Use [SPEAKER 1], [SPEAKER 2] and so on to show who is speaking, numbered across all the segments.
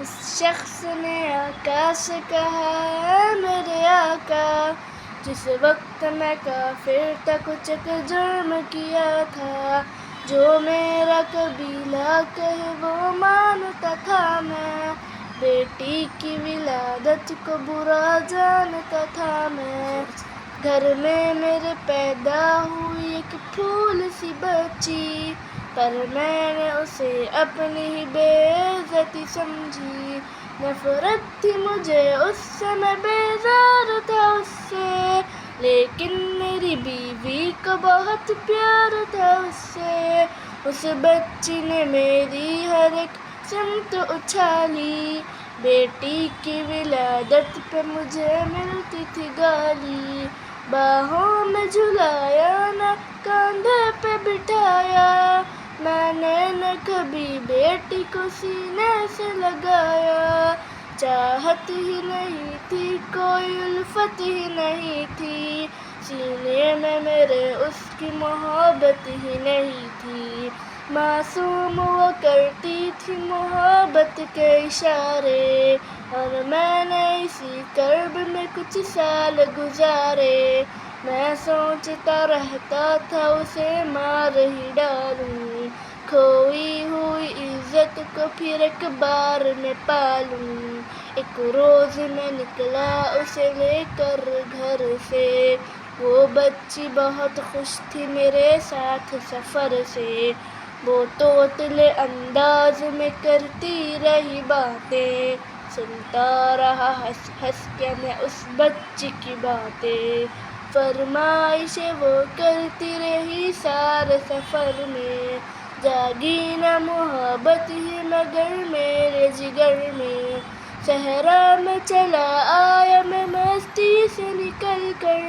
[SPEAKER 1] اس شخص نے آقا سے کہا اے میرے آقا، جس وقت میں کافر تھا کچھ ایک جرم کیا تھا، جو میرا قبیلہ کہے وہ مانتا تھا میں، بیٹی کی ولادت کو برا جانتا تھا میں، گھر میں میرے پیدا ہوئی ایک پھول سی بچی، پر میں نے اسے اپنی ہی بے عزتی سمجھی، نفرت تھی مجھے اس سے، میں بیزار تھا اس سے، لیکن میری بیوی کو بہت پیار تھا اس سے، اس بچی نے میری ہر ایک سمت اچھالی، بیٹی کی ولادت پہ مجھے ملتی تھی گالی، باہوں میں جھلایا نہ کاندھے پہ بٹھایا، میں نے نہ کبھی بیٹی کو سینے سے لگایا، چاہت ہی نہیں تھی کوئی الفت ہی نہیں تھی، سینے میں میرے اس کی محبت ہی نہیں تھی، معصوم وہ کرتی تھی محبت کے اشارے، اور میں نے اسی کرب میں کچھ سال گزارے، میں سوچتا رہتا تھا اسے مار ہی ڈالوں، کھوئی ہوئی عزت کو پھر ایک بار میں پالوں، ایک روز میں نکلا اسے لے کر گھر سے، وہ بچی بہت خوش تھی میرے ساتھ سفر سے، وہ توتلے انداز میں کرتی رہی باتیں، سنتا رہا ہنس ہنس کے میں اس بچی کی باتیں، فرمائشیں وہ کرتی رہی سارے سفر میں، جاگی نہ محبت ہی مگر میرے جگر میں، صحرا میں چلا آیا میں مستی سے نکل کر،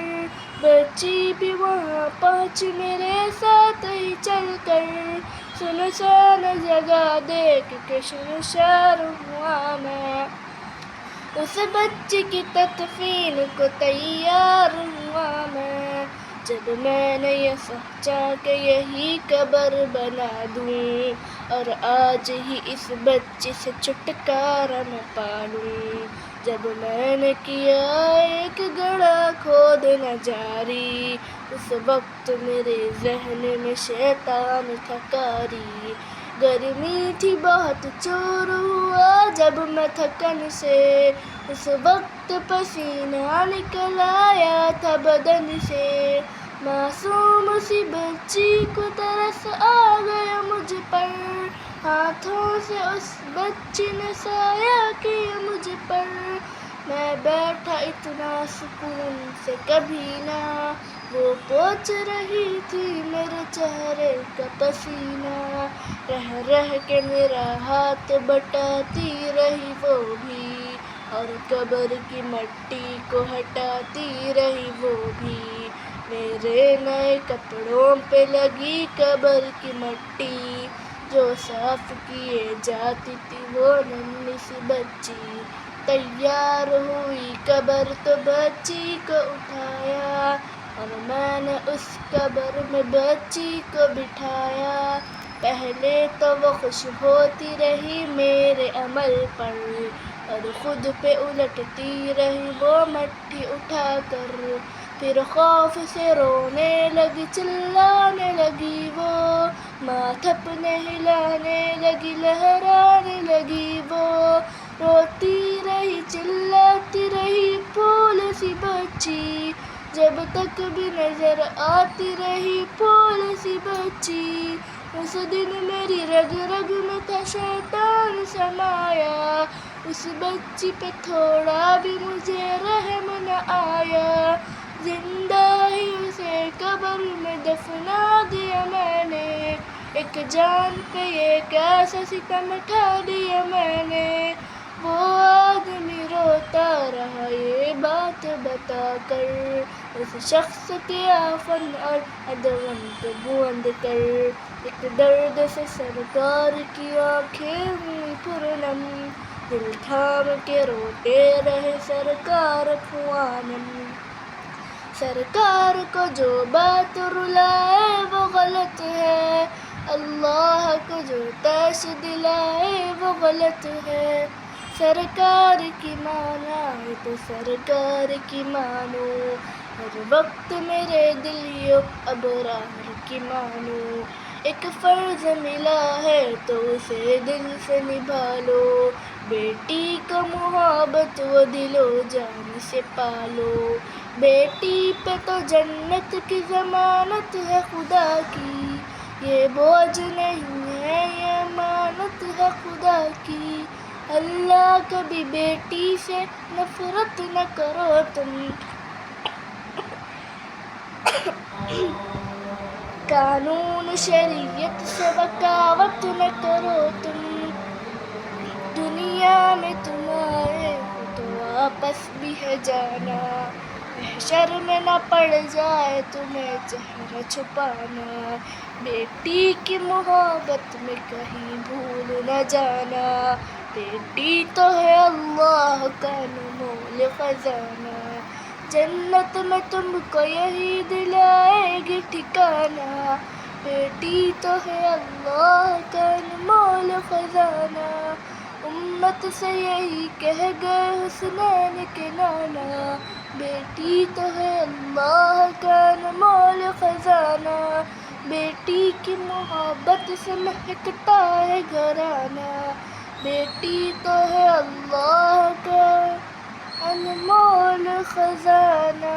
[SPEAKER 1] بچی بھی وہاں پہنچی میرے ساتھ ہی چل کر، سنسان جگہ دیکھ کے شرمسار ہوا میں، اس بچی کی تدفین کو تیار ہوا میں، جب میں نے یہ سوچا کہ یہی قبر بنا دوں، اور آج ہی اس بچی سے چھٹکارا میں پالوں، جب میں نے کیا ایک گڑھا کھودنا جاری، اس وقت میرے ذہن میں شیطان تھا کاری، گرمی تھی بہت چور ہوا جب میں تھکن سے، اس وقت پسینہ نکل آیا تھا بدن سے، معصوم سی بچی کو ترس آ گیا مجھ پر، ہاتھوں سے اس بچی نے سایہ کیا مجھ پر، میں بیٹھا اتنا سکون سے کبھی نہ، وہ پوچھ رہی تھی میرے چہرے کا پسینہ، رہ رہ کے میرا ہاتھ بٹاتی رہی وہ بھی، اور قبر کی مٹی کو ہٹاتی رہی وہ بھی، میرے نئے کپڑوں پہ لگی قبر کی مٹی، جو صاف کیے جاتی تھی وہ ننھی سی بچی، تیار ہوئی قبر تو بچی کو اٹھایا، اور میں نے اس قبر میں بچی کو بٹھایا، پہلے تو وہ خوش ہوتی رہی میرے عمل پر، اور خود پہ الٹتی رہی وہ مٹی اٹھا کر، پھر خوف سے رونے لگی چلانے لگی وہ، ماتھ اپنے ہلانے لگی لہرانے لگی وہ، روتی رہی چلاتی رہی پھول سی بچی، جب تک بھی نظر آتی رہی پھول سی بچی، اس دن میری رگ رگ میں تھا شیطان سمایا، اس بچی پہ تھوڑا بھی مجھے رحم نہ آیا، زندہ ہی اسے قبر میں دفنا دیا میں نے، ایک جان پہ یہ کیسا ستم ڈھا دیا میں نے، وہ آدمی روتا رہا یہ بات بتا کر، اس شخص کے آفن اور ادغم کو بوند کر، ایک درد سے سرکار کی آنکھیں ہوئی پرنم، دل تھام کے روتے رہے سرکار خوانم، سرکار کو جو بات رلائے وہ غلط ہے، اللہ کو جو طیش دلائے وہ غلط ہے، سرکار کی مانا ہے تو سرکار کی مانو، ہر وقت میرے دلیو ابرار کی مانو، ایک فرض ملا ہے تو اسے دل سے نبھا لو، بیٹی کا محبت و دل و جان سے پالو، بیٹی پہ تو جنت کی ضمانت ہے خدا کی، یہ بوجھ نہیں ہے یہ امانت ہے خدا کی، اللہ کبھی بیٹی سے نفرت نہ کرو تم، قانون شریعت سے بغاوت نہ کرو تم، دنیا میں تم آئے ہو تو واپس بھی ہے جانا، محشر میں نہ پڑ جائے تمہیں چہرہ چھپانا، بیٹی کی محبت میں کہیں بھول نہ جانا، بیٹی تو ہے اللہ کا انمول خزانہ، جنت میں تم کو یہی دلائے گی ٹھکانہ، بیٹی تو ہے اللہ کا انمول خزانہ، امت سے یہی کہہ گئے حسنین کے نانا، بیٹی تو ہے اللہ کا انمول خزانہ، بیٹی کی محبت سے مہکتا ہے گھرانہ، بیٹی تو ہے اللہ کا انمول خزانہ۔